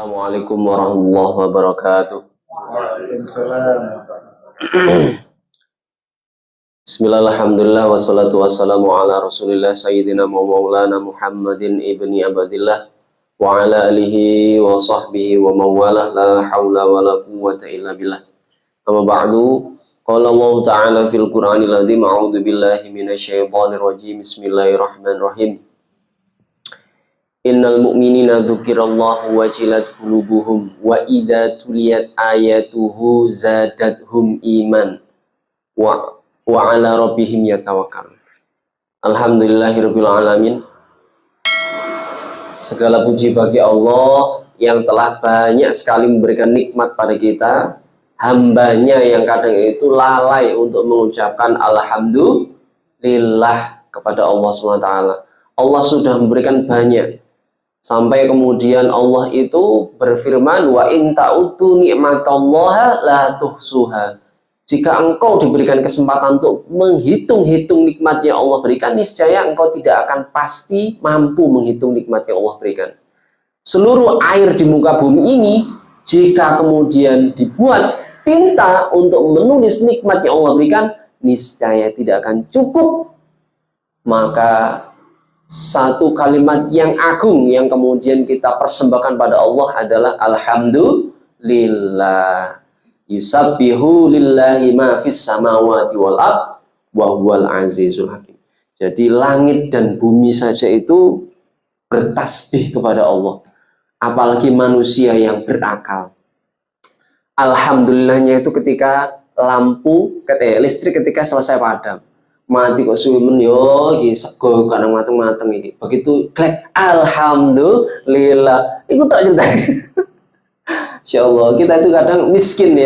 Assalamualaikum warahmatullahi wabarakatuh. Waalaikumsalam. Bismillah, alhamdulillah, wassalatu wassalamu ala rasulillah sayyidina maulana Muhammadin ibni abadillah wa ala alihi wa sahbihi wa mawalah la hawla wa la quwwata illa billah. Amma ba'du, qala Allah ta'ala fil Qur'anil azim, a'udzu billahi minasyaitonir rajim, bismillahirrahmanirrahim. Innal mu'minina dzukirallahu wajilat qulubuhum wa idza tuliyat ayatuhu zadathum iman wa ala rabbihim yatawakkalun. Alhamdulillahirabbil alamin. Segala puji bagi Allah yang telah banyak sekali memberikan nikmat pada kita. Hambanya yang kadang itu lalai untuk mengucapkan alhamdulillah kepada Allah SWT. Allah sudah memberikan banyak. Sampai kemudian Allah itu berfirman, wa in ta'uddu ni'matallaha la tuhsuha. Jika engkau diberikan kesempatan untuk menghitung-hitung nikmat yang Allah berikan, niscaya engkau tidak akan pasti mampu menghitung nikmat yang Allah berikan. Seluruh air di muka bumi ini, jika kemudian dibuat tinta untuk menulis nikmat yang Allah berikan, niscaya tidak akan cukup. Maka satu kalimat yang agung yang kemudian kita persembahkan pada Allah adalah alhamdulillah. Yusabbihu lillahi ma fis samawati wal ard wa huwal azizul hakim. Jadi langit dan bumi saja itu bertasbih kepada Allah. Apalagi manusia yang berakal. Alhamdulillahnya itu ketika listrik ketika selesai padam. Mati kok suwi yo iki sego kadang mateng-mateng iki. Begitu klek alhamdulillah. Iku tak cerita. Insyaallah kita itu kadang miskin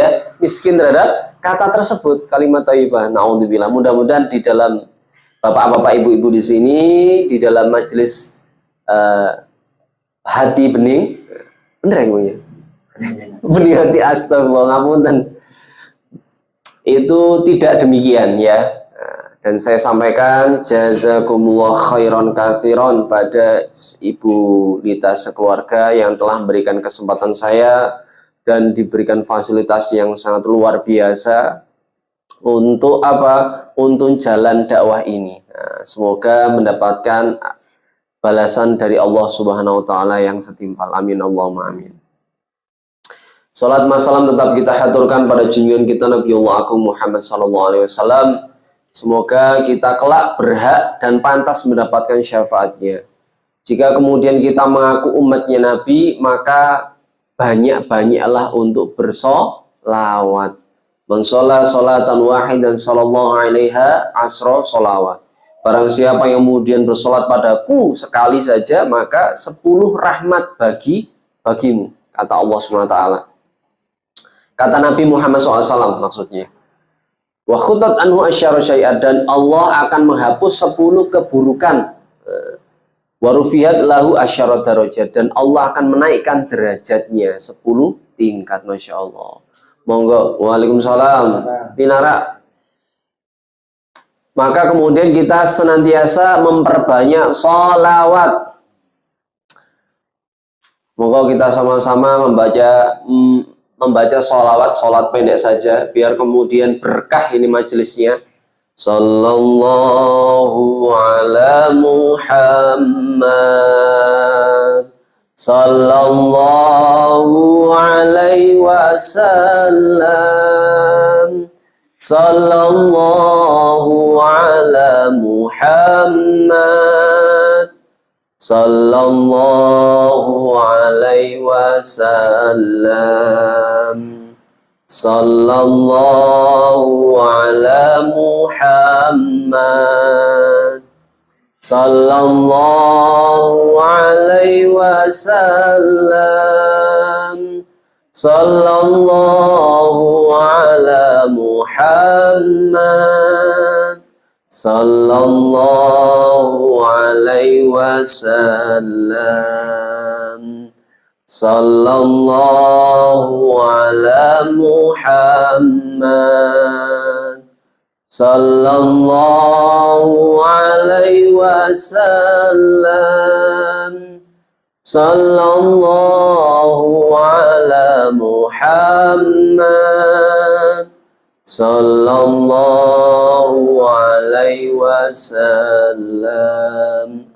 terhadap kata tersebut, kalimat thayyibah. Naudzubillah. Mudah-mudahan di dalam bapak-bapak ibu-ibu di sini di dalam majelis hati bening bener ya bening hati, astagfirullah ngapunten. Itu tidak demikian ya. Dan saya sampaikan jazakumullah khairan katsiran pada Ibu Lita sekeluarga yang telah memberikan kesempatan saya dan diberikan fasilitas yang sangat luar biasa untuk apa? Untuk jalan dakwah ini. Nah, semoga mendapatkan balasan dari Allah Subhanahu wa taala yang setimpal. Amin Allahumma amin. Salat masalam tetap kita haturkan pada junjungan kita Nabi Allah Agung Muhammad sallallahu alaihi wasallam. Semoga kita kelak berhak dan pantas mendapatkan syafaatnya. Jika kemudian kita mengaku umatnya Nabi, maka banyak-banyaklah untuk bersolawat. Man sholat sholatan wahidan sallallahu alaiha asra sholawat. Barang siapa yang kemudian bersolat padaku sekali saja, maka 10 rahmat bagimu, kata Allah SWT. Kata Nabi Muhammad SAW maksudnya. Wa khutat anhu asyara syai'at, dan Allah akan menghapus 10 keburukan. Wa rufihat lahu asyara darajat, dan Allah akan menaikkan derajatnya 10 tingkat. Masya Allah. Monggo. Waalaikumsalam. Pinara. Maka kemudian kita senantiasa memperbanyak sholawat. Monggo kita sama-sama membaca sholawat pendek saja biar kemudian berkah ini majelisnya. Sallallahu ala Muhammad sallallahu alaihi wasallam sallallahu ala Muhammad sallallahu alaihi wasallam sallallahu ala Muhammad sallallahu alaihi wasallam sallallahu ala Muhammad sallallahu alaihi wasallam sallallahu ala Muhammad sallallahu alaihi wasallam Sallallahu ala Muhammad. Sallallahu alaihi wasallam.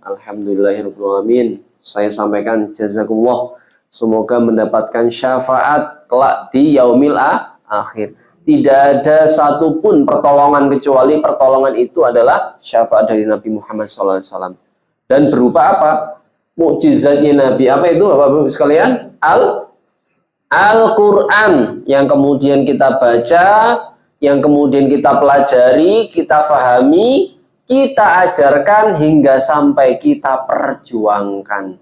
Alhamdulillahirabbil alamin. Saya sampaikan jazakumullah. Semoga mendapatkan syafaat kelak di yaumil akhir. Tidak ada satupun pertolongan kecuali pertolongan itu adalah syafaat dari Nabi Muhammad SAW. Dan berupa apa? Mukjizatnya Nabi. Apa itu Bapak-Ibu sekalian? Al-Quran yang kemudian kita baca, yang kemudian kita pelajari, kita fahami, kita ajarkan hingga sampai kita perjuangkan.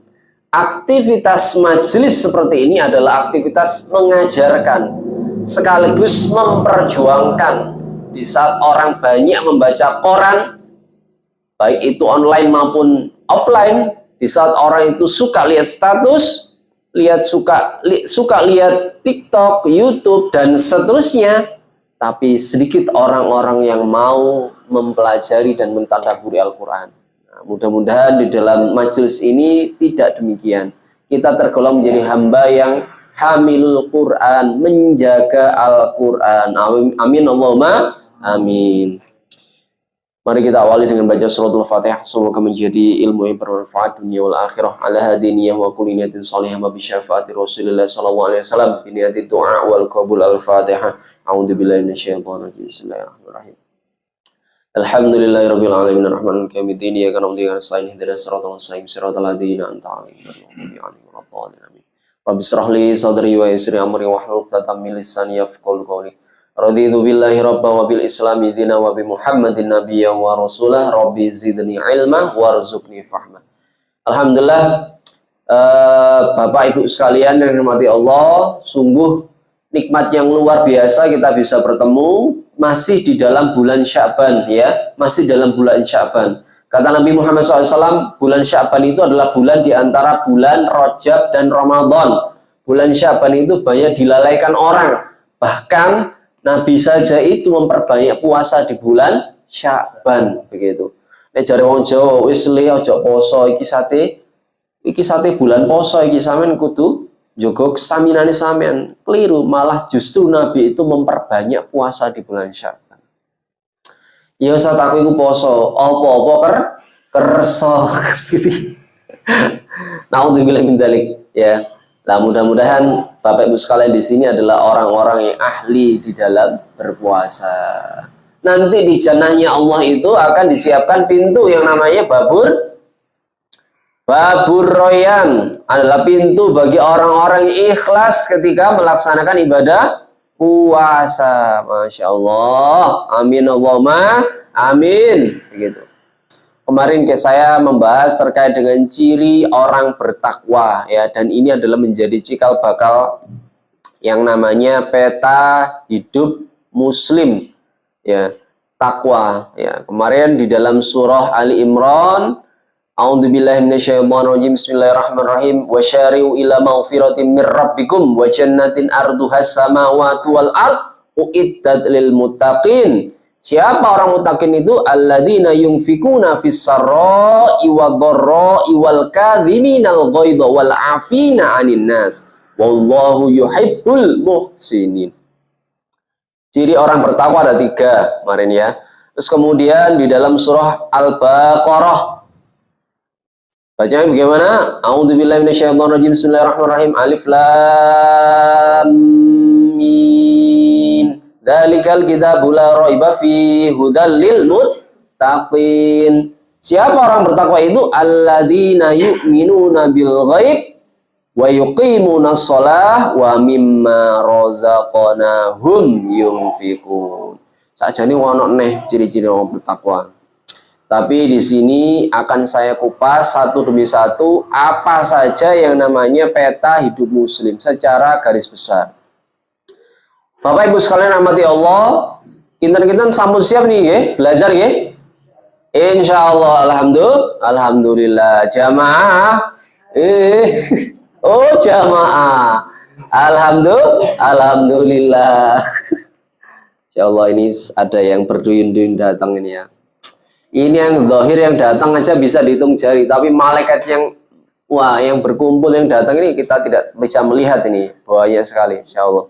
Aktivitas majelis seperti ini adalah aktivitas mengajarkan sekaligus memperjuangkan. Di saat orang banyak membaca koran, baik itu online maupun offline, di saat orang itu suka lihat status, suka lihat TikTok, YouTube, dan seterusnya, tapi sedikit orang-orang yang mau mempelajari dan mentadabburi Al-Quran. Nah, mudah-mudahan di dalam majelis ini tidak demikian. Kita tergolong menjadi hamba yang hamilul Quran, menjaga Al-Quran. Amin Allahumma amin. Mari kita awali dengan baca suratul Fatihah. Semoga menjadi ilmu yang bermanfaat dunia wal akhirah. Ala hadiniyah wa kulli niyatin salihah wa bi syafaati Rasulillah sallallahu alaihi wasallam bi niyati du'a wal qabul al-Fatihah. A'udzu billahi minasyaitonir rajim. Bismillahirrahmanirrahim. Alhamdulillahirabbil alamin arrahmanir rahim. Iyyaka na'budu wa iyyaka nasta'in. Ihdinas siratal mustaqim. Siratal ladzina an'amta 'alaihim ghairil maghdubi 'alaihim. Rabbi shrah li sadri wa yassir amri wahlul 'uqdatam min lisani yafqahu qawli. Raditu billahi rabban wa bil islami dina wa bi Muhammadin nabiyyan wa rasulah. Rabbi zidni ilma warzuqni fahma. Alhamdulillah, Bapak Ibu sekalian yang dirahmati Allah, sungguh nikmat yang luar biasa kita bisa bertemu masih di dalam bulan Sya'ban, ya, masih dalam bulan Sya'ban. Kata Nabi Muhammad SAW, bulan Sya'ban itu adalah bulan di antara bulan Rajab dan Ramadan. Bulan Sya'ban itu banyak dilalaikan orang, bahkan Nabi saja itu memperbanyak puasa di bulan Sya'ban, begitu. Nek jare wong Jawa wis le aja poso iki sate bulan poso iki sampean kudu njogo kesaminane sampean. Keliru, malah justru Nabi itu memperbanyak puasa di bulan Sya'ban. Ya saat aku iku poso, apa-apa kerso gitu. Naudzubillah min dzalik, ya. Nah, mudah-mudahan Bapak Ibu sekalian di sini adalah orang-orang yang ahli di dalam berpuasa. Nanti di jannahnya Allah itu akan disiapkan pintu yang namanya Babur Royan, adalah pintu bagi orang-orang yang ikhlas ketika melaksanakan ibadah puasa. Masya Allah, amin Allahumma amin. Begitu. Kemarin saya membahas terkait dengan ciri orang bertakwa, ya, dan ini adalah menjadi cikal bakal yang namanya peta hidup Muslim, ya, takwa, ya. Kemarin di dalam surah Ali Imran, A'udzubillahi minasyaitonirrajim. Bismillahirrahmanirrahim. Wasyari'u ila maghfiratin mir rabbikum wa jannatin arduhas samawati wal ard uiddat lil muttaqin. Siapa orang muttaqin itu? Alladzina yunfikuna fis sarra'i wadh-dharra'i wal kadhiminal ghaidha wal 'afina 'anil nas. Wallahu yuhibbul muhsinin. Ciri orang bertakwa ada 3 kemarin, ya. Terus kemudian di dalam surah Al-Baqarah bacanya bagaimana? A'udzubillahi minasyaitonirrajim. Bismillahirrahmanirrahim. Alif lam mim. Dzalikal kitabul la raiba fihi hudal lil muttaqin. Siapa orang bertakwa itu? Alladzina yu'minuna bil ghaib wa yuqimunas shalah wa mimma razaqnahum yunfiqun. Sakjane ono neh ciri-ciri orang bertakwa. Tapi di sini akan saya kupas satu demi satu apa saja yang namanya peta hidup Muslim secara garis besar. Bapak Ibu sekalian rahmati Allah, kinten-kinten sampun siap nih, ya, belajar, ya. Insya Allah, alhamdulillah, jamaah, oh jamaah, alhamdulillah. Insya Allah ini ada yang berduyun-duyun datang ini, ya. Ini yang zahir yang datang aja bisa dihitung jari, tapi malaikat yang wah, yang berkumpul, yang datang ini kita tidak bisa melihat ini. Banyak sekali, insya Allah.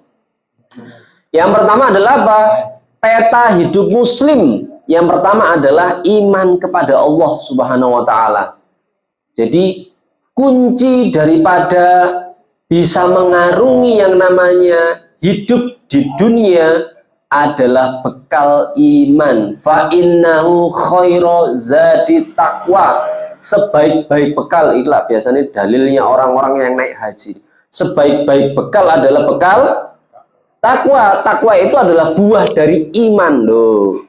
Yang pertama adalah apa? Peta hidup muslim. Yang pertama adalah iman kepada Allah Subhanahu wa Ta'ala. Jadi kunci daripada bisa mengarungi yang namanya hidup di dunia adalah bekal iman. Fa innahu khairu zadi taqwa. Sebaik-baik bekal, itulah biasanya dalilnya orang-orang yang naik haji. Sebaik-baik bekal adalah bekal takwa. Takwa itu adalah buah dari iman loh.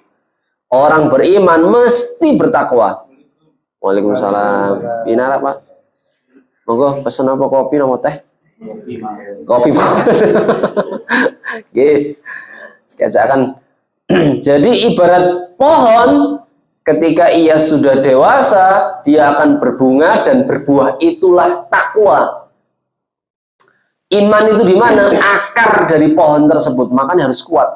Orang beriman mesti bertakwa. Waalaikumsalam. Pinara Pak. Monggo pesen apa, kopi nopo teh? Kopi. Oke. Sekarang jadi ibarat pohon, ketika ia sudah dewasa, dia akan berbunga dan berbuah, itulah takwa. Iman itu di mana? Akar dari pohon tersebut, makanya harus kuat.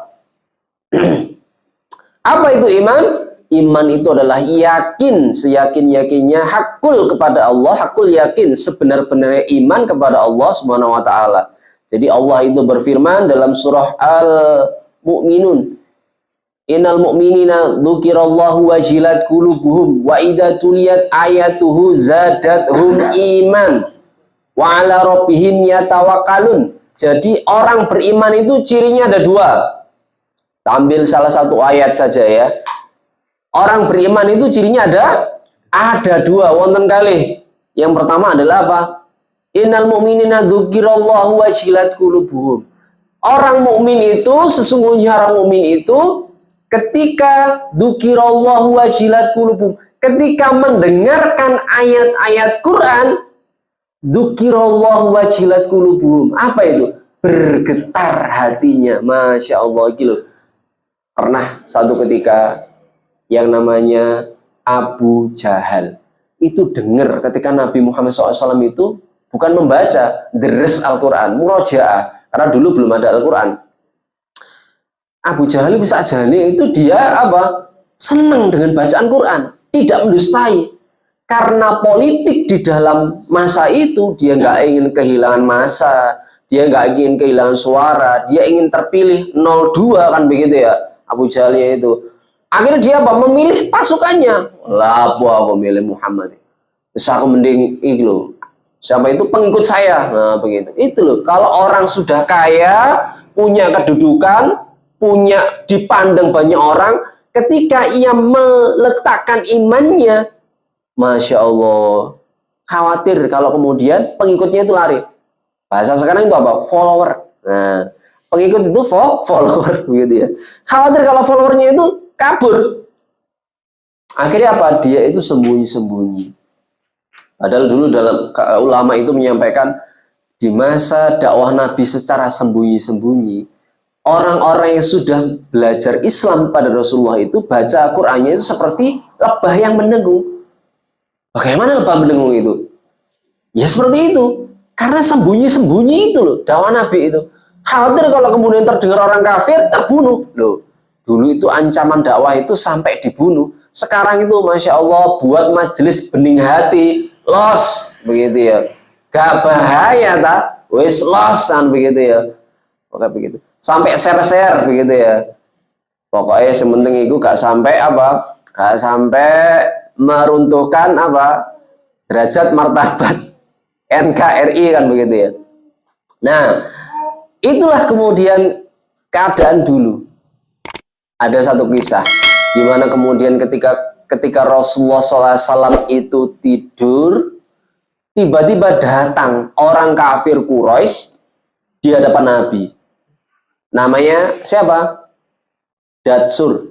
Apa itu iman? Iman itu adalah yakin, seyakin-yakinnya, hakul kepada Allah, hakul yakin, sebenar-benarnya iman kepada Allah Subhanahu wa Ta'ala. Jadi Allah itu berfirman dalam surah Al-Mu'minun, innal mu'minina dzukirallahu wajilat qulubuhum wa idza tuliyat ayatuhu zadathum iman wa ala rabbihim yatawakkalun. Jadi orang beriman itu cirinya ada dua. Ambil salah satu ayat saja ya. Orang beriman itu cirinya ada dua, wonten kalih. Yang pertama adalah apa? Innal mu'minina dzukirallahu wajilat qulubuhum. Orang mukmin itu, sesungguhnya orang mukmin itu ketika dzukirallahu wajilat qulubuhum, ketika mendengarkan ayat-ayat Quran, dzukirallahu wajilat qulubuhum. Apa itu? Bergetar hatinya. Masya Allah gitu. Pernah satu ketika yang namanya Abu Jahal itu dengar ketika Nabi Muhammad SAW itu bukan membaca deres Al-Quran, murojaah, karena dulu belum ada Al-Quran. Abu Jahal bisa jahilnya itu dia apa? Senang dengan bacaan Quran, tidak mendustai. Karena politik di dalam masa itu, dia nggak ingin kehilangan masa, dia nggak ingin kehilangan suara, dia ingin terpilih 02 kan begitu ya. Abu Jahalnya itu akhirnya dia apa? Memilih pasukannya. Lah apa memilih Muhammad? Bisa aku mending itu siapa itu pengikut saya. Nah begitu. Itu loh. Kalau orang sudah kaya, punya kedudukan, punya dipandang banyak orang, ketika ia meletakkan imannya, Masya Allah, khawatir kalau kemudian pengikutnya itu lari. Bahasa sekarang itu apa? Follower. Nah, pengikut itu follower begitu ya. Khawatir kalau followernya itu kabur. Akhirnya apa? Dia itu sembunyi-sembunyi. Padahal dulu dalam ulama itu menyampaikan di masa dakwah Nabi secara sembunyi-sembunyi, orang-orang yang sudah belajar Islam pada Rasulullah itu baca Qur'annya itu seperti lebah yang mendengung. Bagaimana lebah mendengung itu? Ya seperti itu. Karena sembunyi-sembunyi itu loh dakwah Nabi itu. Khawatir kalau kemudian terdengar orang kafir, terbunuh. Loh, dulu itu ancaman dakwah itu sampai dibunuh. Sekarang itu Masya Allah buat majelis bening hati, los, begitu ya. Gak bahaya tak? Wis losan begitu ya. Pokoknya begitu. Sampai share-share begitu ya. Pokoknya sementing itu gak sampai apa? Gak sampai meruntuhkan apa? Derajat martabat NKRI kan begitu ya. Nah, itulah kemudian keadaan dulu. Ada satu kisah di mana kemudian ketika Rasulullah SAW itu tidur, tiba-tiba datang orang kafir Quraisy di hadapan Nabi. Namanya siapa? Datsur.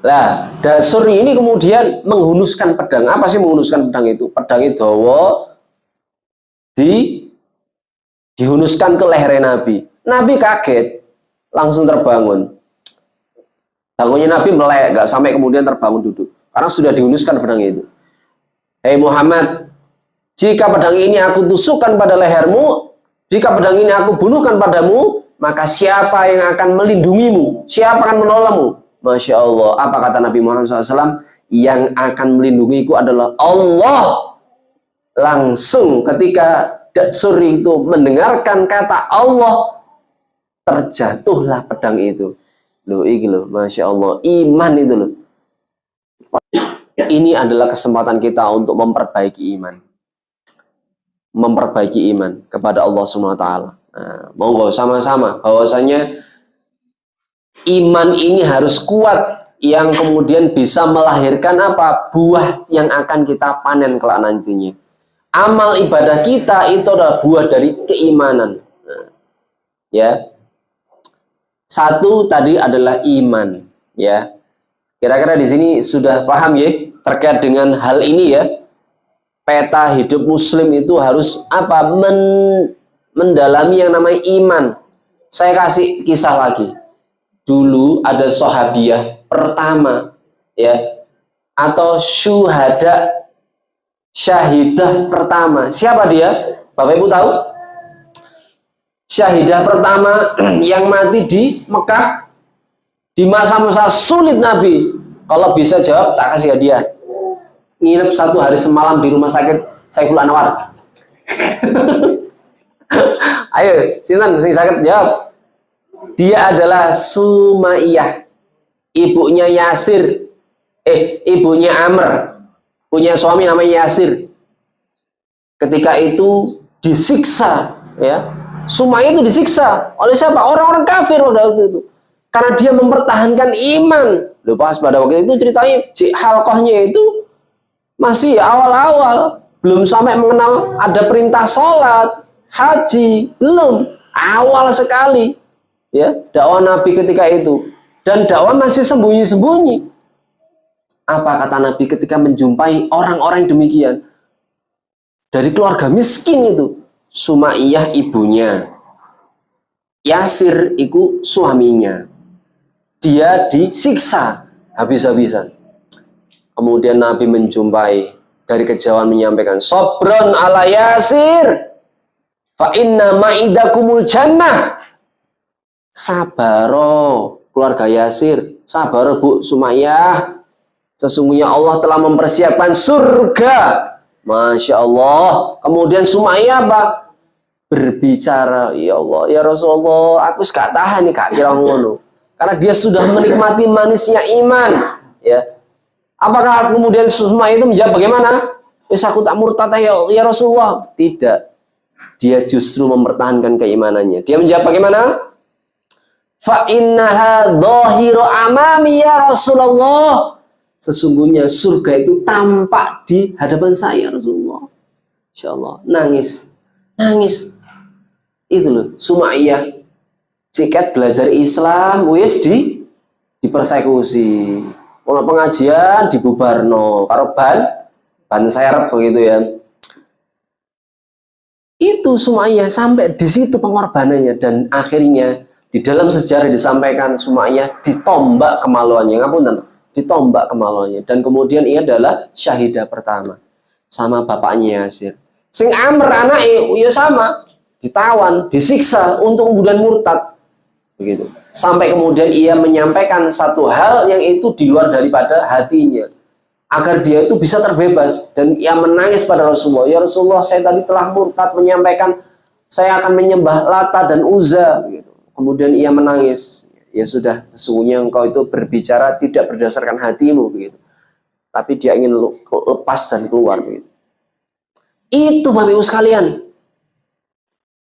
Nah, Datsur ini kemudian menghunuskan pedang. Apa sih menghunuskan pedang itu? Pedang itu dihunuskan ke leher Nabi. Nabi kaget, langsung terbangun. Bangunnya Nabi melek, gak sampai kemudian terbangun duduk. Karena sudah dihunuskan pedang itu. Hei Muhammad, jika pedang ini aku tusukkan pada lehermu, jika pedang ini aku bunuhkan padamu, maka siapa yang akan melindungimu? Siapa akan menolongmu? Masya Allah. Apa kata Nabi Muhammad SAW? Yang akan melindungiku adalah Allah. langsung ketika Suri itu mendengarkan kata Allah, terjatuhlah pedang itu. Loh, iki loh, Masya Allah, iman itu loh. Ini adalah kesempatan kita untuk memperbaiki iman. Memperbaiki iman kepada Allah Subhanahu wa taala. Nah, monggo sama-sama bahwasanya iman ini harus kuat, yang kemudian bisa melahirkan apa? Buah yang akan kita panen kelak nantinya. Amal ibadah kita itu adalah buah dari keimanan. Nah, ya. Satu tadi adalah iman, ya. Kira-kira di sini sudah paham ya terkait dengan hal ini ya. Peta hidup muslim itu harus apa? Mendalami yang namanya iman. Saya kasih kisah lagi. Dulu ada sahabiah pertama, ya, atau syahidah pertama. Siapa dia? Bapak Ibu tahu? Syahidah pertama yang mati di Mekah di masa-masa sulit Nabi. Kalau bisa jawab, tak kasih hadiah. Nginep 1 hari semalam di rumah sakit Saiful Anwar. Ayo, sinten sing sakit jawab. Dia adalah Sumaiyah, ibunya Yasir. Ibunya Amr, punya suami namanya Yasir. Ketika itu disiksa, ya. Sumaiyah itu disiksa oleh siapa? Orang-orang kafir pada waktu itu. Karena dia mempertahankan iman. Loh, pas pada waktu itu ceritanya halqahnya itu masih awal-awal, belum sampai mengenal ada perintah sholat, haji, belum, awal sekali, ya, dakwah Nabi ketika itu, dan dakwah masih sembunyi-sembunyi. Apa kata Nabi ketika menjumpai orang-orang demikian dari keluarga miskin itu? Sumaiyah ibunya, Yasir itu suaminya. Dia disiksa habis-habisan. Kemudian Nabi menjumpai, dari kejauhan menyampaikan, "Sobron ala Yasir, fa inna ma'idakumul jannah." Sabaro keluarga Yasir, sabaro Bu Sumayyah, sesungguhnya Allah telah mempersiapkan surga. Masya Allah. Kemudian Sumayyah apa? Berbicara, ya Allah, ya Rasulullah, aku gak tahan nih kak kira ngono. Karena dia sudah menikmati manisnya iman, ya. Apakah kemudian Sumayyah itu menjawab bagaimana? Wis aku tak murtad ya Rasulullah. Tidak. Dia justru mempertahankan keimanannya. Dia menjawab bagaimana? Fa innaha dhahiru amami ya Rasulullah. Sesungguhnya surga itu tampak di hadapan saya Rasulullah. Insyaallah, nangis. Itu loh, Sumayyah sikat belajar Islam, wis dipersekusi. Mulai pengajian dibubarno karo ban serep begitu ya. Itu Sumayyah sampai di situ pengorbanannya, dan akhirnya di dalam sejarah disampaikan Sumayyah ditombak kemaluannya, ngapunten, ditombak kemaluannya, dan kemudian ia adalah syahidah pertama sama bapaknya Yasir. Sing Amr anake ya sama, ditawan, disiksa untuk kemudian murtad begitu. Sampai kemudian ia menyampaikan satu hal yang itu di luar daripada hatinya, agar dia itu bisa terbebas, dan ia menangis pada Rasulullah, ya Rasulullah, saya tadi telah murtad, menyampaikan saya akan menyembah Lata dan Uzza begitu. Kemudian ia menangis. Ya sudah, sesungguhnya engkau itu berbicara tidak berdasarkan hatimu begitu, tapi dia ingin lepas dan keluar begitu. Itu Bapak Ibu sekalian.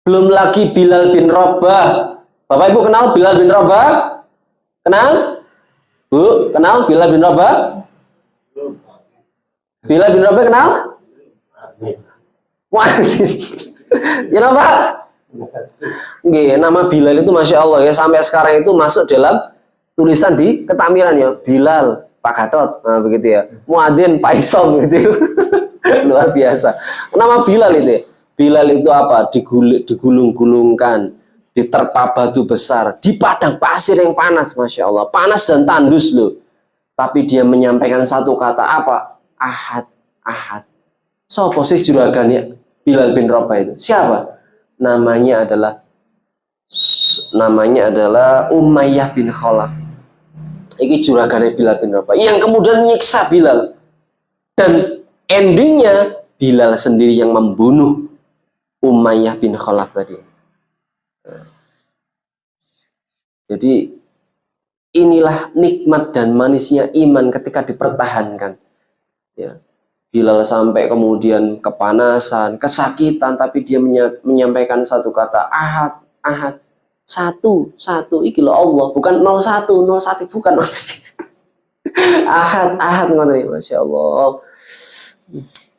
Belum lagi Bilal bin Rabah. Bapak Ibu kenal Bilal bin Rabah? Kenal? Bu, kenal Bilal bin Rabah? Bilal bin Rabah kenal? Wah, ya Pak. Nggih, nama Bilal itu Masya Allah ya, sampai sekarang itu masuk dalam tulisan di ketamilan ya, Bilal Pak Gatot, nah begitu ya, Muadzin Pak Isom gitu. Luar biasa. Nama Bilal itu ya. Bilal itu apa? Digulung-gulungkan, diterpa batu besar, di padang pasir yang panas, Masya Allah, panas dan tandus loh. Tapi dia menyampaikan satu kata apa? Ahad. So, posisi juragannya Bilal bin Rabah itu siapa? Namanya adalah Umayyah bin Khalaf. Ini juragannya Bilal bin Rabah yang kemudian nyiksa Bilal, dan endingnya Bilal sendiri yang membunuh Umayyah bin Khalaf tadi. Jadi inilah nikmat dan manisnya iman ketika dipertahankan. Ya. Bilal sampai kemudian kepanasan, kesakitan, tapi dia menyampaikan satu kata, ahad, ahad, satu, iki lho Allah, bukan 01, bukan maksudnya. Ahad, ahad, Masya Allah.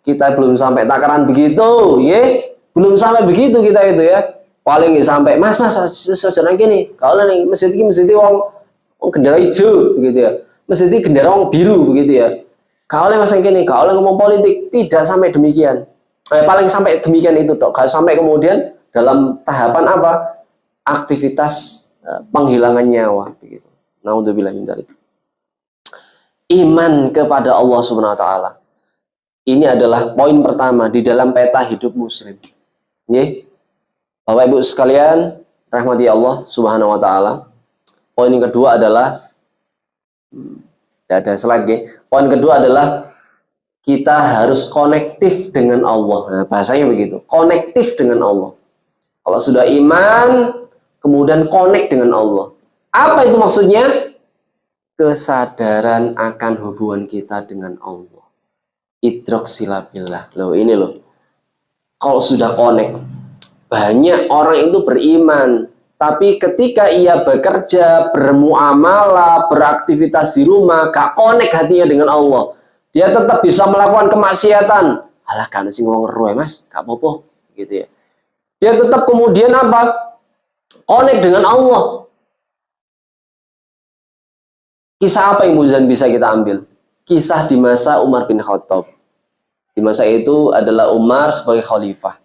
Kita belum sampai takaran begitu, ya, belum sampai begitu kita itu ya. Paling nggak sampai, mas, sejalan gini, kalau nih masjid wong gendera hijau, begitu ya. Masjid gendera wong biru, begitu ya. Kalau mas yang gini, kalau ngomong politik tidak sampai demikian. Paling sampai demikian itu dok. Kalau sampai kemudian dalam tahapan apa? Aktivitas penghilangan nyawa, begitu. Naudzubillah min dzalik. Iman kepada Allah Subhanahu wa taala. Ini adalah poin pertama di dalam peta hidup muslim. Nggih. Bapak Ibu sekalian, rahmati Allah Subhanahu wa taala. Poin yang kedua adalah tidak ada slide. Poin kedua adalah kita harus konektif dengan Allah. Nah, bahasanya begitu, konektif dengan Allah. Kalau sudah iman, kemudian connect dengan Allah. Apa itu maksudnya? Kesadaran akan hubungan kita dengan Allah. Idrok silabillah. Loh ini loh. Kalau sudah connect, banyak orang itu beriman, tapi ketika ia bekerja, bermuamalah, beraktivitas di rumah, gak connect hatinya dengan Allah. Dia tetap bisa melakukan kemaksiatan. Alah kan sing wong roe Mas, gak apa-apa gitu ya. Dia tetap kemudian apa? Connect dengan Allah. Kisah apa yang kemudian bisa kita ambil? Kisah di masa Umar bin Khattab. Di masa itu adalah Umar sebagai khalifah.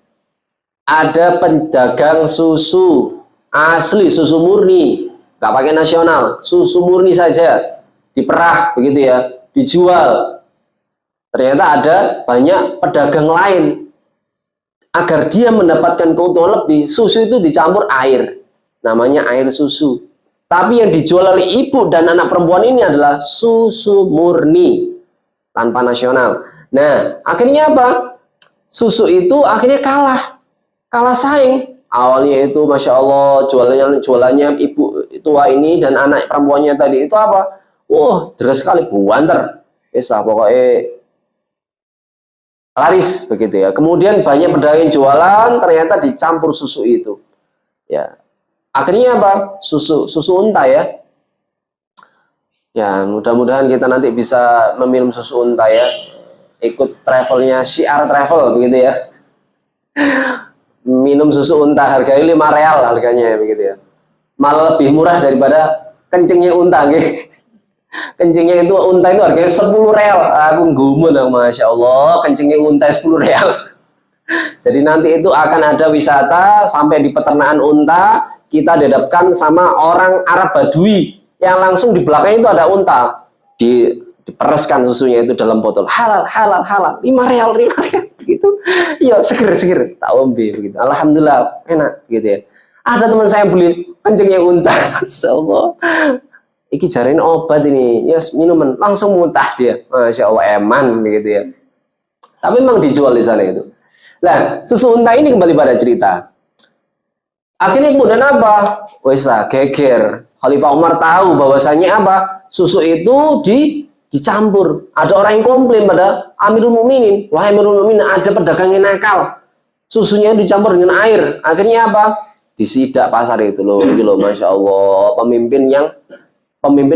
Ada pendagang susu asli, susu murni, nggak pakai nasional, susu murni saja, diperah begitu ya, dijual. Ternyata ada banyak pedagang lain. Agar dia mendapatkan keuntungan lebih, susu itu dicampur air, namanya air susu. Tapi yang dijual oleh ibu dan anak perempuan ini adalah susu murni tanpa nasional. Nah, akhirnya apa? Susu itu akhirnya kalah saing. Awalnya itu Masya Allah jualannya ibu tua ini dan anak perempuannya tadi itu apa? Wah, deras sekali, buanter. Pokoknya laris begitu ya. Kemudian banyak pedagang yang jualan ternyata dicampur susu itu. Ya. Akhirnya apa? Susu unta ya. Ya, mudah-mudahan kita nanti bisa meminum susu unta ya. Ikut travelnya Syiar Travel begitu ya. Minum susu unta harganya 5 real harganya begitu ya. Malah lebih murah daripada kencingnya unta gitu. Kencingnya itu unta itu harganya 10 real. Aku gumun, Masya Allah, kencingnya unta 10 real. Jadi nanti itu akan ada wisata sampai di peternakan unta, kita dihadapkan sama orang Arab Badui yang langsung di belakang itu ada unta. Dipereskan susunya itu dalam botol. Halal, 5 real gitu. Iya, seger tak ombe begitu. Alhamdulillah enak gitu ya. Ada teman saya yang beli kencingnya unta. Masya iki jarin obat ini, yes, minuman langsung muntah dia. Masya Allah, eman begitu ya. Tapi memang dijual di sana itu. Nah, susu unta ini kembali pada cerita. Akhirnya kemudian apa? Wesa geger. Khalifah Umar tahu bahwasanya apa? Susu itu dicampur. Ada orang yang komplain pada Amirul Mukminin. Wahai Amirul Mukminin, ada pedagang yang nakal. Susunya dicampur dengan air. Akhirnya apa? Disidak pasar itu loh. Ini loh, Masya Allah. Pemimpin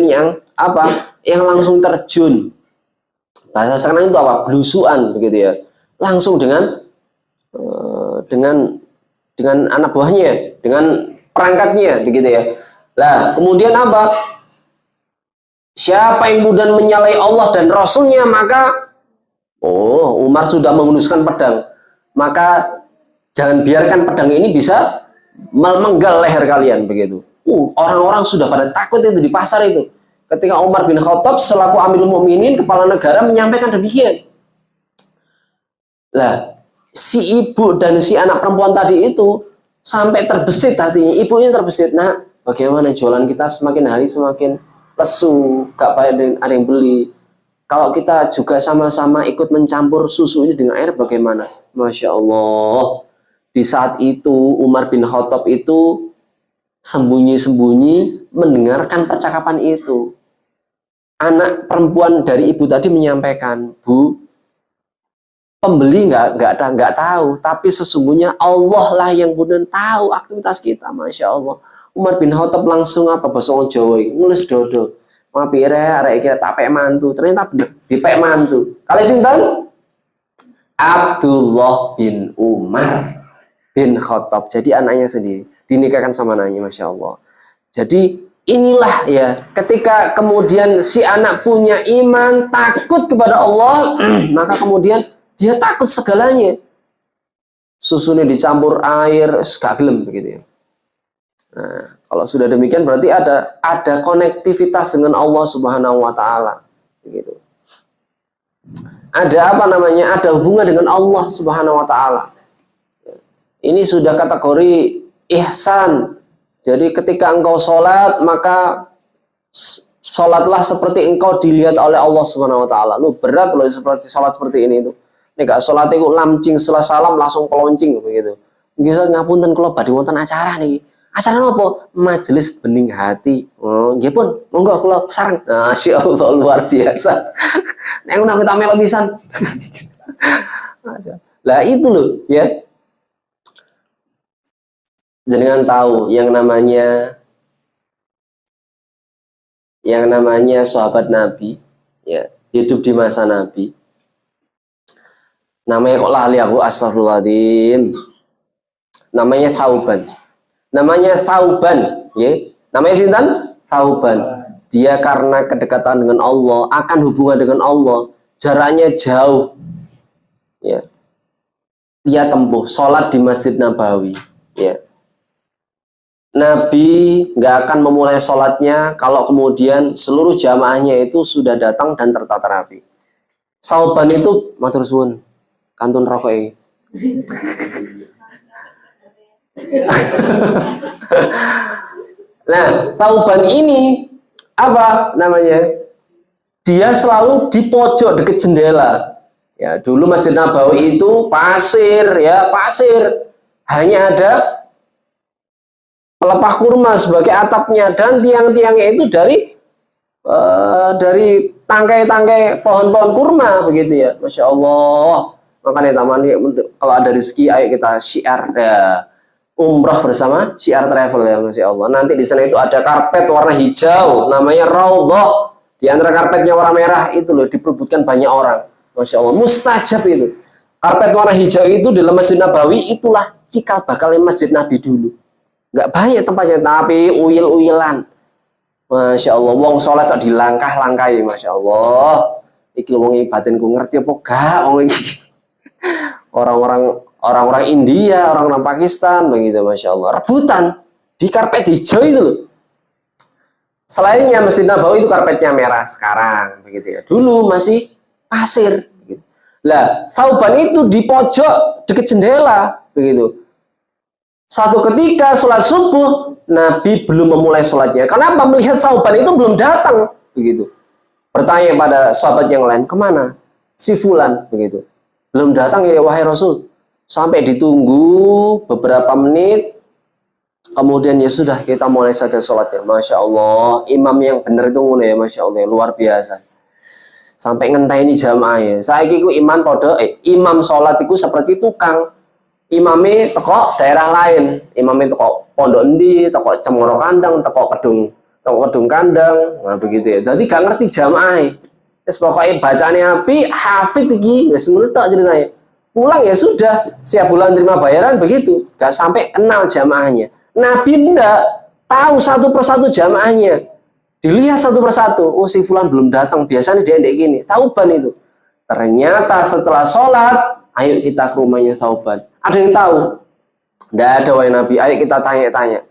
yang apa? Yang langsung terjun. Bahasa sekarang itu apa? Belusuan begitu ya. Langsung dengan anak buahnya, dengan perangkatnya begitu ya. Lah, kemudian apa? Siapa yang kemudian menyalahi Allah dan Rasulnya, maka Umar sudah menghunuskan pedang. Maka jangan biarkan pedang ini bisa memenggal leher kalian begitu. Orang-orang sudah pada takut itu di pasar itu. Ketika Umar bin Khattab selaku Amirul Mukminin, kepala negara, menyampaikan demikian. Lah, si ibu dan si anak perempuan tadi itu sampai terbesit hatinya. Ibunya terbesit. Nah, bagaimana jualan kita semakin hari semakin lesu, gak ada yang beli. Kalau kita juga sama-sama ikut mencampur susu ini dengan air bagaimana? Masya Allah. Di saat itu Umar bin Khattab itu sembunyi-sembunyi mendengarkan percakapan itu. Anak perempuan dari ibu tadi menyampaikan, Bu, pembeli nggak tahu, tapi sesungguhnya Allah lah yang benar tahu aktivitas kita. Masya Allah. Umar bin Khattab langsung apa bahasa Jawa nulis dodo. Mapire arek iki tak pek mantu, ternyata bener dipek mantu. Kali sinten? Abdullah bin Umar bin Khattab. Jadi anaknya sendiri dinikahkan sama anaknya, Masya Allah. Jadi inilah ya, ketika kemudian si anak punya iman, takut kepada Allah, maka kemudian dia takut segalanya. Susunya dicampur air, gak gelem begitu ya. Nah, kalau sudah demikian berarti ada konektivitas dengan Allah Subhanahu wa taala begitu. Ada apa namanya? Ada hubungan dengan Allah Subhanahu wa taala. Ini sudah kategori ihsan. Jadi ketika engkau sholat, maka sholatlah seperti engkau dilihat oleh Allah Subhanahu wa taala. Lu berat loh seperti sholat seperti ini itu. Nek gak sholat iku lamcing setelah salam langsung keloncing begitu. Nggih ngapunten kula badhe wonten acara niki. Acara apa? Majelis bening hati. Oh, nggih pun, monggo kula sareng. Masya Allah luar biasa. Nek ngono kita melo pisan. Lah itu loh, ya. Jangan tahu yang namanya sahabat Nabi, ya, hidup di masa Nabi. Namanya kok lali aku, astagfirullahaladzim. Namanya Thauban. Ya. Namanya sinten? Thauban. Dia karena kedekatan dengan Allah, akan hubungan dengan Allah, jaraknya jauh. Ya. Dia tempuh sholat di Masjid Nabawi. Ya. Nabi nggak akan memulai sholatnya kalau kemudian seluruh jamaahnya itu sudah datang dan tertata rapi. Thauban itu matur suwun, kantun rokok. Nah, Thauban ini apa namanya? Dia selalu di pojok dekat jendela. Ya, dulu Masjid Nabawi itu pasir, ya, pasir. Hanya ada pelepah kurma sebagai atapnya dan tiang-tiangnya itu dari tangkai-tangkai pohon-pohon kurma begitu ya. Masya Allah. Makanya taman kalau ada rezeki ayo kita syiar ya. Umroh bersama Syiar Travel ya, Masya Allah. Nanti di sana itu ada karpet warna hijau, namanya Raudhah. Di antara karpetnya warna merah itu loh diperebutkan banyak orang. Masya Allah, mustajab itu. Karpet warna hijau itu di dalam Masjid Nabawi itulah cikal bakalnya Masjid Nabi dulu. Nggak banyak tempatnya, tapi uyil-uyilan. Masya Allah, wong sholat sak dilangkah-langkahi, Masya Allah. Iki wong batinku ngerti apa gak? Orang-orang India, orang-orang Pakistan, begitu, Masya Allah. Rebutan di karpet hijau itu loh. Selainnya Masjid Nabawi itu karpetnya merah sekarang, begitu ya. Dulu masih pasir. Begitu. Lah, Thauban itu di pojok dekat jendela, begitu. Satu ketika sholat subuh, Nabi belum memulai sholatnya. Kenapa? Melihat Thauban itu belum datang, begitu. Bertanya pada sahabat yang lain, kemana? Si Fulan, begitu. Belum datang ya wahai Rasul. Sampai ditunggu beberapa menit, kemudian ya sudah kita mulai saja sholatnya. Masya Allah, imam yang benar itu ya, Masya Allah, luar biasa. Sampai ngenteni jamaah ya. Saya kiku imam sholat itu seperti tukang. Imamnya teko daerah lain, imamnya teko pondok endi, teko Cemoro Kandang, teko kedung kandang, nah begitu ya. Jadi gak ngerti jamaah. Terus pokoknya bacaannya api, hafid iki, ya semuanya tak ceritanya. Pulang ya sudah, setiap bulan terima bayaran begitu, gak sampai kenal jamaahnya. Nabi enggak tahu satu persatu jamaahnya, dilihat satu persatu. Oh si Fulan belum datang, biasanya dia ndek gini. Thauban itu. Ternyata setelah sholat, ayo kita ke rumahnya Thauban. Ada yang tahu? Enggak ada wahai Nabi. Ayo kita tanya-tanya.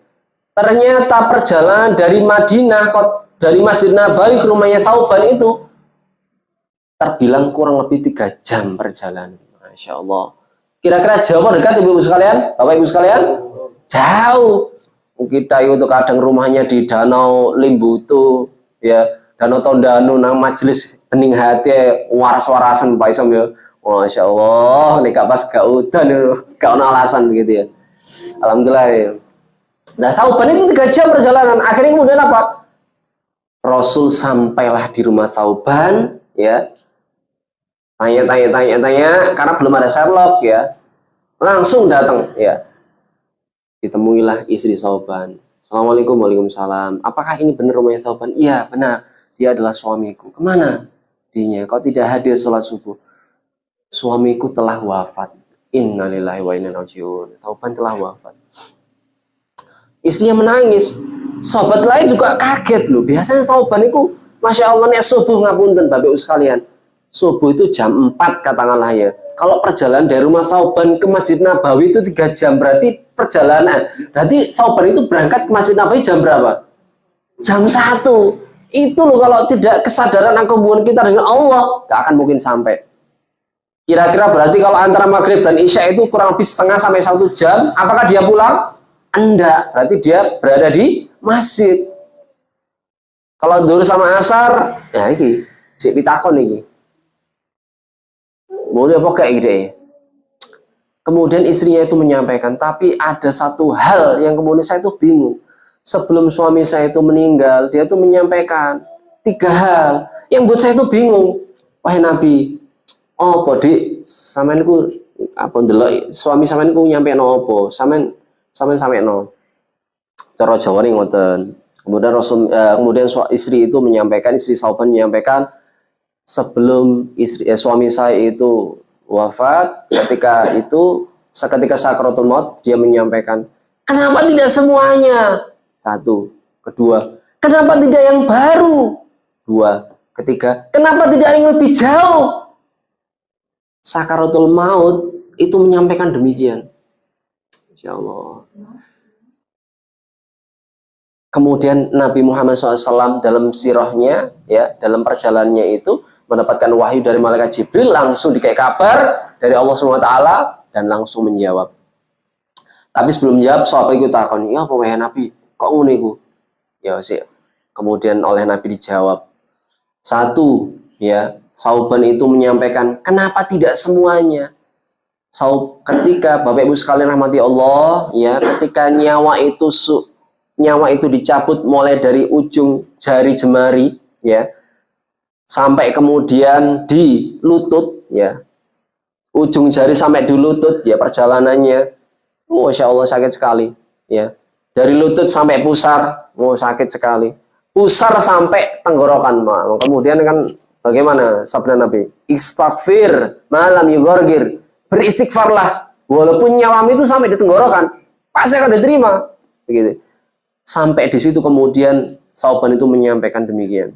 Ternyata perjalanan dari Madinah, dari Masjid Nabawi ke rumahnya Thauban itu terbilang kurang lebih 3 jam perjalanan. Masya Allah. Kira-kira jauh dekat ibu-ibu sekalian? Bapak ibu sekalian? Jauh. Kita itu kadang rumahnya di Danau Limbutu, ya, Danau Tondano, nang majelis bening hati waras-warasan Pak Isom ya. Masya Allah, nek gak pas gak udan gak ono alasan begitu ya. Alhamdulillah ya. Nah, Thauban itu 3 jam perjalanan. Akhirnya kemudian apa? Rasul sampailah di rumah Thauban ya. Tanya karena belum ada Sherlock ya. Langsung datang ya. Ditemuilah istri Thauban. Assalamualaikum, waalaikumsalam. Apakah ini benar rumahnya Thauban? Iya, benar. Dia adalah suamiku. Kemana? Dinya, kok tidak hadir sholat subuh? Suamiku telah wafat. Innalillahi wa inna ilaihi raji'un. Thauban telah wafat. Istrinya menangis. Sahabat lain juga kaget loh. Biasanya Thauban itu, Masya Allah, nek subuh ngapunten Bapak Ibu sekalian. Subuh itu jam 4 katakanlah ya. Kalau perjalanan dari rumah Thauban ke Masjid Nabawi itu 3 jam, berarti perjalanan. Berarti Thauban itu berangkat ke Masjid Nabawi jam berapa? Jam 1. Itu loh, kalau tidak kesadaran akan hubungan kita dengan Allah, gak akan mungkin sampai. Kira-kira berarti kalau antara maghrib dan isya itu kurang lebih setengah sampai 1 jam. Apakah dia pulang? Enggak, berarti dia berada di masjid. Kalau dulu sama asar, ya ini cek pitakon ini. Boleh apa kayak gitu ya. Kemudian istrinya itu menyampaikan, tapi ada satu hal yang kemudian saya itu bingung. Sebelum suami saya itu meninggal, dia itu menyampaikan 3 hal yang buat saya itu bingung. Wahai Nabi, oh Dik, sampean ku apa ndelok suami sampean ku nyampe apa? Sampai no. Cara Jawa nih ngoten. Kemudian kemudian istri itu menyampaikan, istri Thauban menyampaikan, sebelum suami saya itu wafat, seketika sakaratul maut, dia menyampaikan, kenapa tidak semuanya? 1, kedua, kenapa tidak yang baru? 2, ketiga, kenapa tidak yang lebih jauh? Sakaratul maut itu menyampaikan demikian. Insya Allah. Kemudian Nabi Muhammad SAW dalam sirahnya, ya, dalam perjalanannya itu mendapatkan wahyu dari malaikat Jibril, langsung dikasih kabar dari Allah SWT dan langsung menjawab. Tapi sebelum menjawab, sahabat itu takon, ya apa wahai Nabi, kok ngono iku? Ya sih. Kemudian oleh Nabi dijawab, 1, ya, Thauban itu menyampaikan, kenapa tidak semuanya? Ketika Bapak Ibu sekalian rahmati Allah, ya, ketika nyawa itu dicabut mulai dari ujung jari jemari, ya, sampai kemudian di lutut, ya, ujung jari sampai di lutut, ya, perjalanannya, Masya Allah sakit sekali, ya, dari lutut sampai pusar, sakit sekali, pusar sampai tenggorokan, kemudian kan bagaimana sabda Nabi, istighfir malam yugorgir, beristighfarlah walaupun nyawamu itu sampai di tenggorokan, pasti akan diterima, begitu. Sampai di situ kemudian Thauban itu menyampaikan demikian.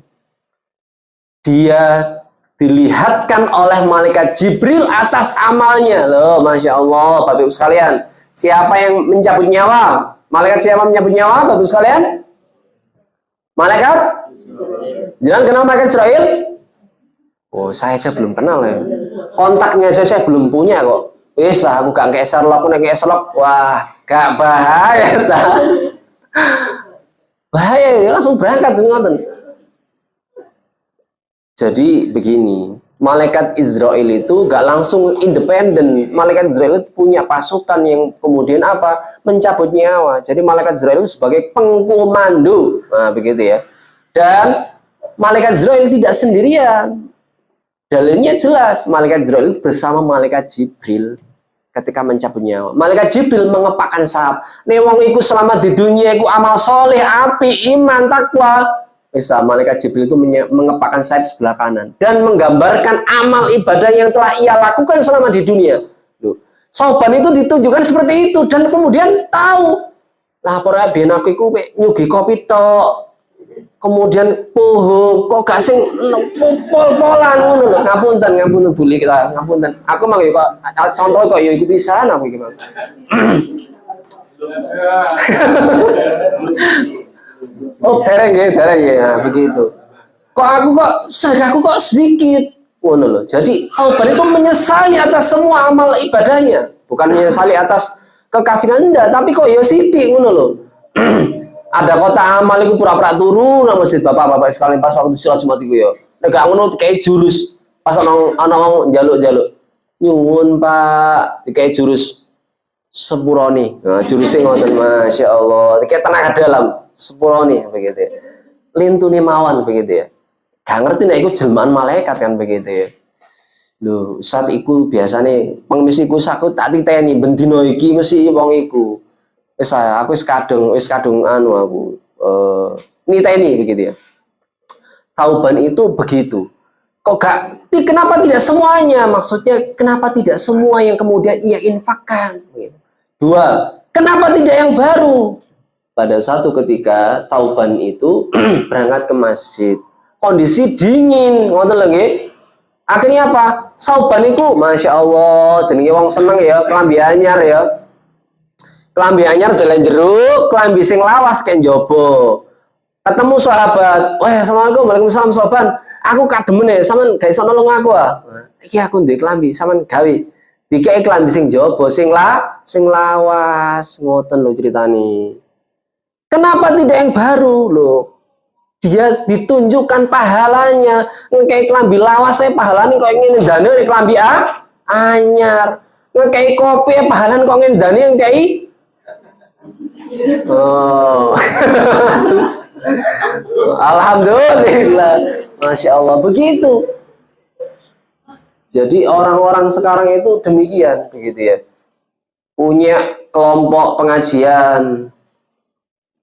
Dia dilihatkan oleh malaikat Jibril atas amalnya. Loh, Masya Allah, Bapak Ibu sekalian. Siapa yang mencabut nyawa? Malaikat siapa mencabut nyawa, Bapak Ibu sekalian? Malaikat? Jangan kenal malaikat Israel? Oh, saya aja belum kenal ya. Kontaknya aja saya belum punya kok. Bisa, aku gak kayak Sherlock, aku kayak Sherlock. Wah, gak bahaya. Bahaya ya, langsung berangkat ngoten. Jadi begini, malaikat Israel itu gak langsung independen. Malaikat Israel itu punya pasukan yang kemudian apa? Mencabut nyawa. Jadi malaikat Israel itu sebagai pengkomando. Nah, begitu ya. Dan malaikat Israel tidak sendirian. Dalilnya jelas, malaikat Israel itu bersama malaikat Jibril ketika mencabut nyawa. Malaikat Jibril mengepakkan sayap. Nek wong iku selamat di dunia iku amal soleh, api, iman, takwa. Bisa malaikat Jibril itu mengepakkan sayap sebelah kanan dan menggambarkan amal ibadah yang telah ia lakukan selama di dunia. Thauban itu ditunjukkan seperti itu dan kemudian tahu. Lah para biyen aku iku nyugi kopi tok. Kemudian pohon kok gak sing pol-polan ngono lho. Ngapunten buli kita, ngapunten. Aku mang yo kok contoh kok yo iku pisan aku iki, Mang. Oh, dereng ya, nah, begitu. Aku kok sedikit, ngono loh. Jadi Thauban itu menyesali atas semua amal ibadahnya, bukan menyesali atas kekafiran enggak, tapi kok ya sidik, ngono loh. Ada kota amal itu pura-pura turu nang masjid bapak-bapak sekalian pas waktu sholat Jumat itu ya. nek gak ngono kayak jurus pas ana njaluk-njaluk nyuwun Pak kayak jurus sepuroni. Nah, jurusnya ngoten Masya Allah kayak tenaga dalam sepuroni begitu ya. Lintune mawon begitu ya. Gak ngerti nek iku jelmaan malaikat kan begitu ya. Lho, saat iku biasanya pengemis iku sakut tak titeni bendino iki mesti wong iku. Wis aku wis kadung anu aku niteni begitu ya. Tauban itu begitu. Kok gak kenapa tidak semuanya? Maksudnya kenapa tidak semua yang kemudian ia infakkan? Dua, kenapa tidak yang baru? Pada satu ketika Tauban itu berangkat ke masjid. Kondisi dingin, ngoten lho nggih. Akhirnya apa? Sauban itu, Masya Allah, jenenge wong seneng ya, kelambi anyar ya. Kelambi anyar jalan jeruk, kelambi sing lawas kayak jobo. Ketemu sahabat, wah assalamualaikum, waalaikumsalam Sauban. Aku kademen ya, sampean gak iso nolong aku ah. Iki aku duwe kelambi, sampean gawe. Dikek kelambi sing jobo, sing lawas, ngoten lho ceritane. Kenapa tidak yang baru loh? Dia ditunjukkan pahalanya ngekei kelambi lawas saya pahalanya kok ingin dana nek kelambi anyar ngekei kopi pahalanya kok ingin dana yang kei alhamdulillah Masya Allah begitu. Jadi orang-orang sekarang itu demikian begitu ya, punya kelompok pengajian.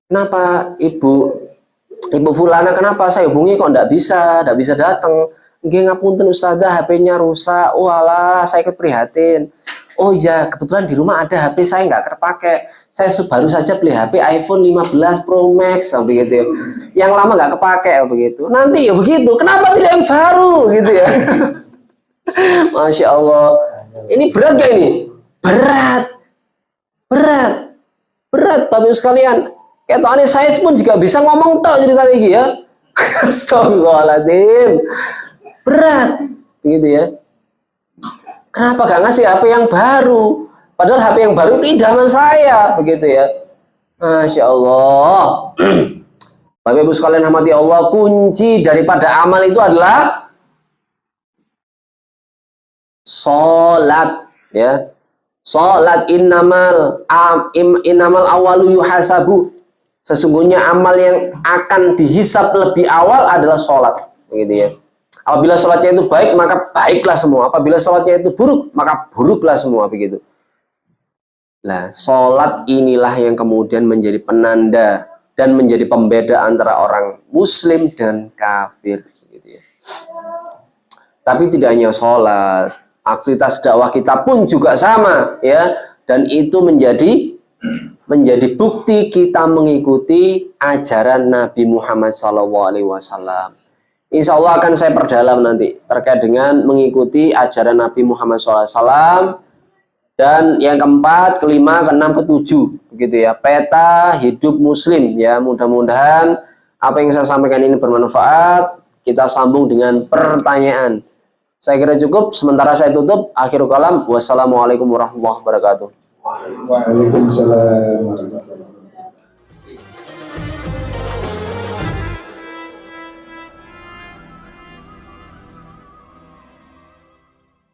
Kenapa Ibu Fulana kenapa saya hubungi kok enggak bisa datang? Nggih ngapunten Ustazah, HP-nya rusak. Walah, saya ikut prihatin. Oh iya, kebetulan di rumah ada HP saya nggak terpakai. Saya baru saja beli HP iPhone 15 Pro Max begitu. Yang lama nggak kepakai begitu. Nanti ya begitu. Kenapa tidak yang baru gitu ya? Masya Allah. Ini berat gak ini? Berat Bapak Ibu sekalian. Ketokane saya pun juga bisa ngomong tok cerita lagi ya. Astagfirullahaladzim. Berat begitu ya. Kenapa gak ngasih HP yang baru? Padahal HP yang baru itu idaman saya begitu ya. Masya Allah. Bapak Ibu sekalian rahmati Allah, kunci daripada amal itu adalah sholat ya. Sholat innamal awalu yuhasabu. Sesungguhnya amal yang akan dihisap lebih awal adalah sholat, begitu ya. Apabila sholatnya itu baik, maka baiklah semua. Apabila sholatnya itu buruk, maka buruklah semua, begitu. Nah, sholat inilah yang kemudian menjadi penanda dan menjadi pembeda antara orang Muslim dan kafir, begitu ya. Tapi tidak hanya sholat, aktivitas dakwah kita pun juga sama, ya. Dan itu menjadi bukti kita mengikuti ajaran Nabi Muhammad SAW. Insya Allah akan saya perdalam nanti terkait dengan mengikuti ajaran Nabi Muhammad SAW. Dan yang keempat, kelima, keenam, ketujuh, begitu ya. Peta hidup Muslim ya. Mudah-mudahan apa yang saya sampaikan ini bermanfaat. Kita sambung dengan pertanyaan. Saya kira cukup. Sementara saya tutup. Akhirul kalam. Wassalamualaikum warahmatullahi wabarakatuh. Waalaikumsalam warahmatullahi wabarakatuh.